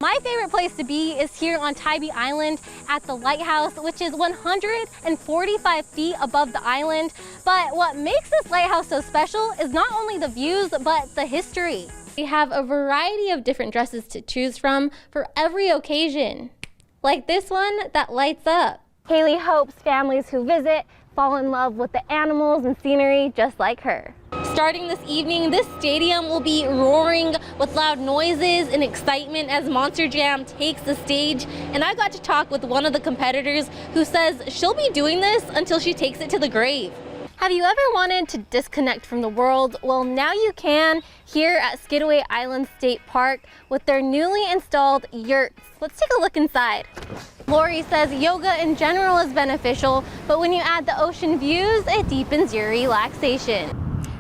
My favorite place to be is here on Tybee Island at the lighthouse, which is 145 feet above the island. But what makes this lighthouse so special is not only the views, but the history. We have a variety of different dresses to choose from for every occasion, like this one that lights up. Haley hopes families who visit fall in love with the animals and scenery just like her. Starting this evening, this stadium will be roaring with loud noises and excitement as Monster Jam takes the stage. And I got to talk with one of the competitors who says she'll be doing this until she takes it to the grave. Have you ever wanted to disconnect from the world? Well, now you can here at Skidaway Island State Park with their newly installed yurts. Let's take a look inside. Lori says yoga in general is beneficial, but when you add the ocean views, it deepens your relaxation.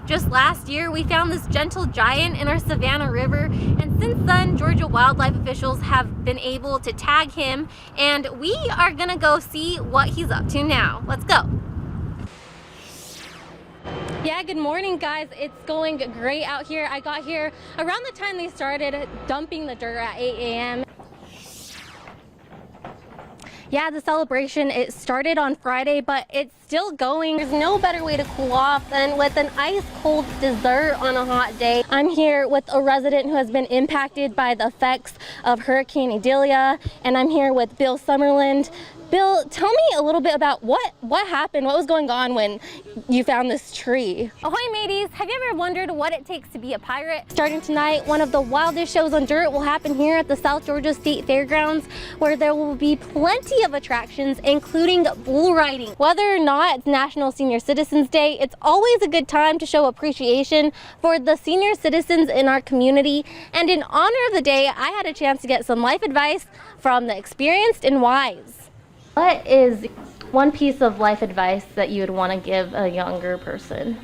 Just last year, we found this gentle giant in our Savannah River, and since then, Georgia wildlife officials have been able to tag him, and we are gonna go see what he's up to now. Let's go. Yeah, good morning, guys. It's going great out here. I got here around the time they started dumping the dirt at 8 a.m. Yeah, the celebration, it started on Friday, but it's still going. There's no better way to cool off than with an ice cold dessert on a hot day. I'm here with a resident who has been impacted by the effects of Hurricane Idalia, and I'm here with Bill Summerland. Bill, tell me a little bit about what happened, what was going on when you found this tree. Ahoy mateys, have you ever wondered what it takes to be a pirate? Starting tonight, one of the wildest shows on dirt will happen here at the South Georgia State Fairgrounds, where there will be plenty of attractions, including bull riding. Whether or not it's National Senior Citizens Day, it's always a good time to show appreciation for the senior citizens in our community. And in honor of the day, I had a chance to get some life advice from the experienced and wise. What is one piece of life advice that you would want to give a younger person?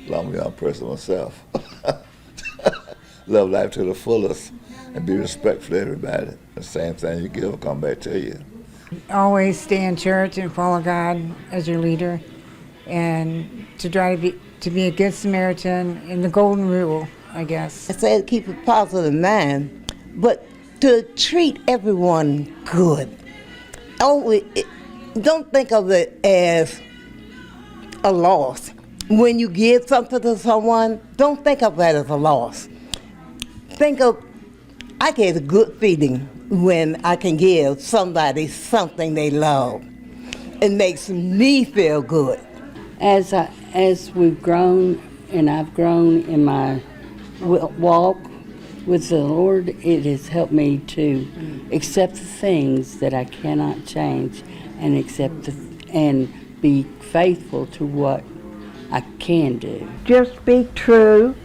I'm a young person myself. Love life to the fullest and be respectful to everybody. The same thing you give will come back to you. Always stay in church and follow God as your leader, and to try to be a good Samaritan in the golden rule, I guess. I said keep a positive mind, but to treat everyone good. Don't think of it as a loss. When you give something to someone, don't think of that as a loss. Think of, I get a good feeling when I can give somebody something they love. It makes me feel good. As we've grown, and I've grown in my walk with the Lord, it has helped me to accept the things that I cannot change, and and be faithful to what I can do. Just be true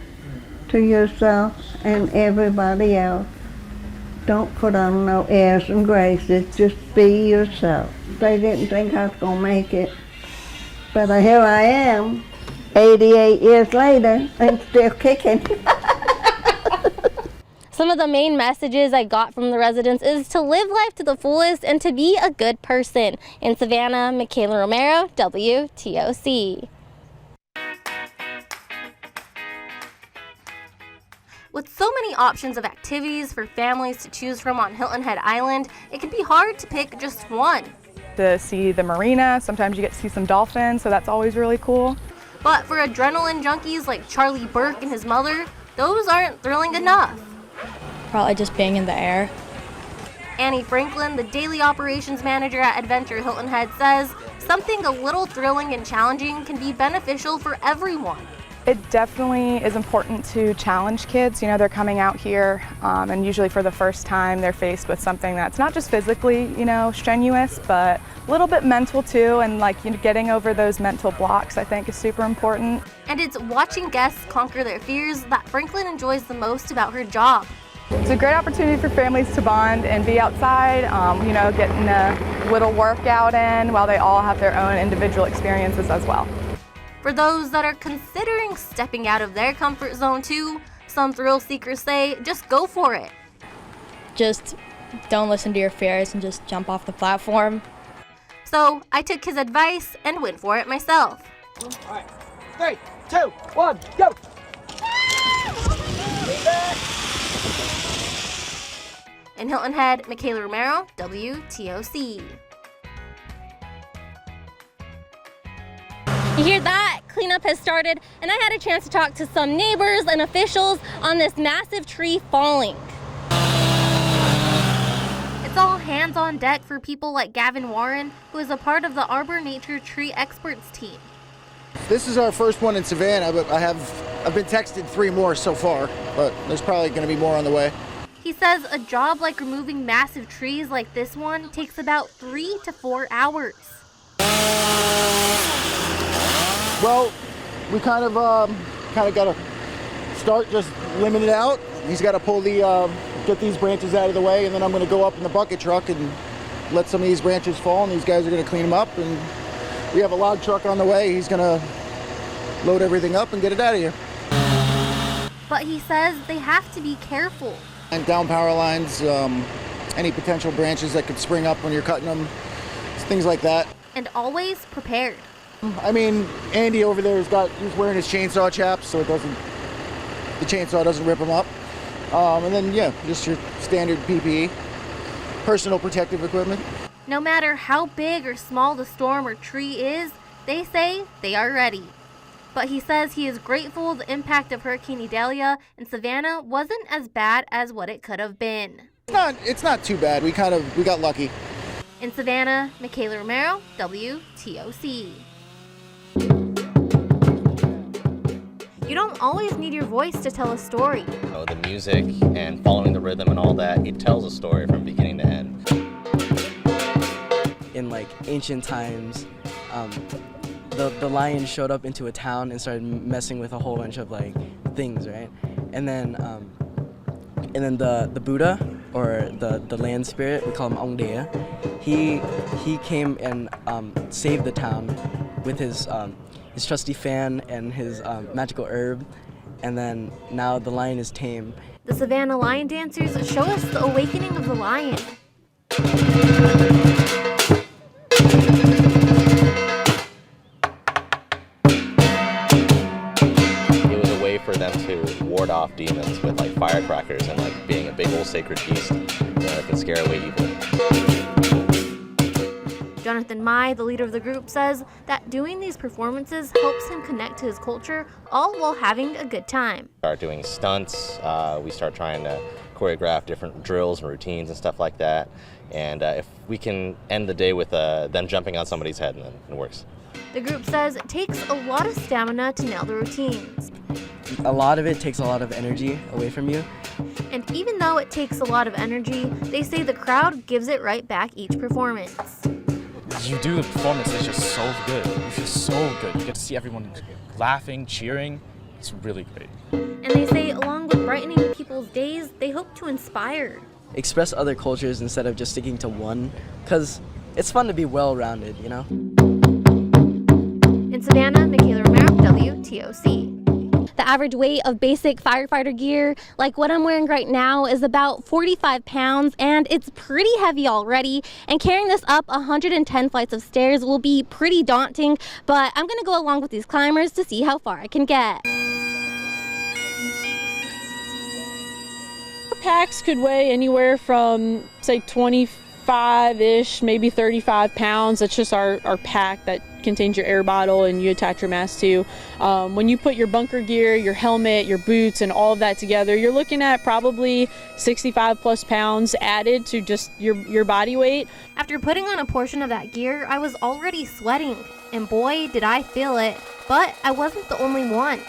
to yourself and everybody else. Don't put on no airs and graces. Just be yourself. They didn't think I was gonna make it, but here I am, 88 years later, and still kicking. Some of the main messages I got from the residents is to live life to the fullest and to be a good person. In Savannah, Michaela Romero, WTOC. With so many options of activities for families to choose from on Hilton Head Island, it can be hard to pick just one. To see the marina, sometimes you get to see some dolphins, so that's always really cool. But for adrenaline junkies like Charlie Burke and his mother, those aren't thrilling enough. Probably just being in the air. Annie Franklin, the daily operations manager at Adventure Hilton Head, says something a little thrilling and challenging can be beneficial for everyone. It definitely is important to challenge kids. You know, they're coming out here and usually for the first time they're faced with something that's not just physically, strenuous, but a little bit mental too, and getting over those mental blocks I think is super important. And it's watching guests conquer their fears that Franklin enjoys the most about her job. It's a great opportunity for families to bond and be outside, getting a little workout in while they all have their own individual experiences as well. For those that are considering stepping out of their comfort zone too, some thrill seekers say just go for it. Just don't listen to your fears and just jump off the platform. So I took his advice and went for it myself. All right, 3, 2, 1, go! In Hilton Head, Michaela Romero, WTOC. You hear that? Cleanup has started, and I had a chance to talk to some neighbors and officials on this massive tree falling. It's all hands on deck for people like Gavin Warren, who is a part of the Arbor Nature Tree Experts team. This is our first one in Savannah, but I've been texted 3 more so far, but there's probably going to be more on the way. He says a job like removing massive trees like this one takes about 3 to 4 hours. Well, we kind of got to start just limbing it out. He's got to pull get these branches out of the way, and then I'm going to go up in the bucket truck and let some of these branches fall, and these guys are going to clean them up. And we have a log truck on the way. He's going to load everything up and get it out of here. But he says they have to be careful. And down power lines, any potential branches that could spring up when you're cutting them, things like that. And always prepared. I mean, Andy over there he's wearing his chainsaw chaps so the chainsaw doesn't rip him up. And then, yeah, just your standard PPE, personal protective equipment. No matter how big or small the storm or tree is, they say they are ready. But he says he is grateful the impact of Hurricane Idalia in Savannah wasn't as bad as what it could have been. It's not too bad. We got lucky. In Savannah, Michaela Romero, WTOC. You don't always need your voice to tell a story. The music and following the rhythm and all that, it tells a story from beginning to end. In like ancient times, the lion showed up into a town and started messing with a whole bunch of like things, right? And then the Buddha, or the land spirit, we call him Ongdea, he came and saved the town with his trusty fan and his magical herb, and then now the lion is tame. The Savannah Lion Dancers show us the awakening of the lion. It was a way for them to ward off demons with like firecrackers and like being a big old sacred beast that can scare away evil. Jonathan Mai, the leader of the group, says that doing these performances helps him connect to his culture, all while having a good time. Start doing stunts, we start trying to choreograph different drills and routines and stuff like that. And if we can end the day with them jumping on somebody's head, then it works. The group says it takes a lot of stamina to nail the routines. A lot of it takes a lot of energy away from you. And even though it takes a lot of energy, they say the crowd gives it right back each performance. You do the performance, it's just so good. It's just so good. You get to see everyone laughing, cheering. It's really great. And they say along with brightening people's days, they hope to inspire. Express other cultures instead of just sticking to one, because it's fun to be well-rounded, you know? In Savannah, Michaela Romero, WTOC. The average weight of basic firefighter gear, like what I'm wearing right now, is about 45 pounds, and it's pretty heavy already. And carrying this up 110 flights of stairs will be pretty daunting, but I'm gonna go along with these climbers to see how far I can get. Packs could weigh anywhere from, say, 25-ish, maybe 35 pounds. That's just our pack that contains your air bottle and you attach your mask to. When you put your bunker gear, your helmet, your boots, and all of that together, you're looking at probably 65 plus pounds added to just your body weight. After putting on a portion of that gear, I was already sweating, and boy, did I feel it. But I wasn't the only one.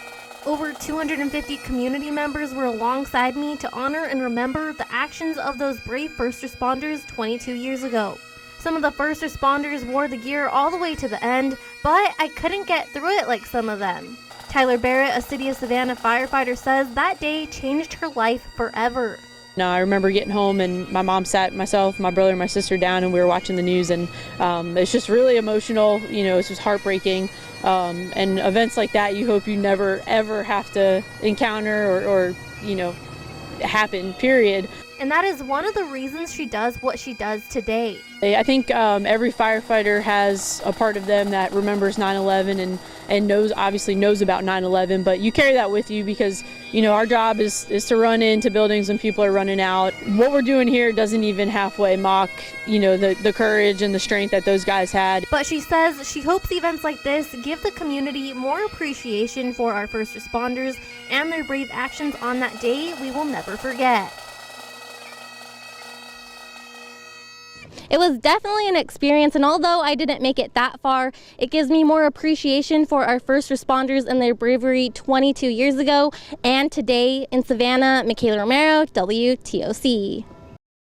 Over 250 community members were alongside me to honor and remember the actions of those brave first responders 22 years ago. Some of the first responders wore the gear all the way to the end, but I couldn't get through it like some of them. Tyler Barrett, a City of Savannah firefighter, says that day changed her life forever. Now, I remember getting home and my mom sat myself, my brother, and my sister down, and we were watching the news, and it's just really emotional. You know, it's just heartbreaking. And events like that, you hope you never, ever have to encounter or you know, happen, period. and that is one of the reasons she does what she does today. I think every firefighter has a part of them that remembers 9/11 and obviously knows about 9/11, but you carry that with you because, you know, our job is to run into buildings when people are running out. What we're doing here doesn't even halfway mock, you know, the courage and the strength that those guys had. But she says she hopes events like this give the community more appreciation for our first responders and their brave actions on that day we will never forget. It was definitely an experience, and although I didn't make it that far, it gives me more appreciation for our first responders and their bravery 22 years ago and today. In Savannah, Michaela Romero, WTOC.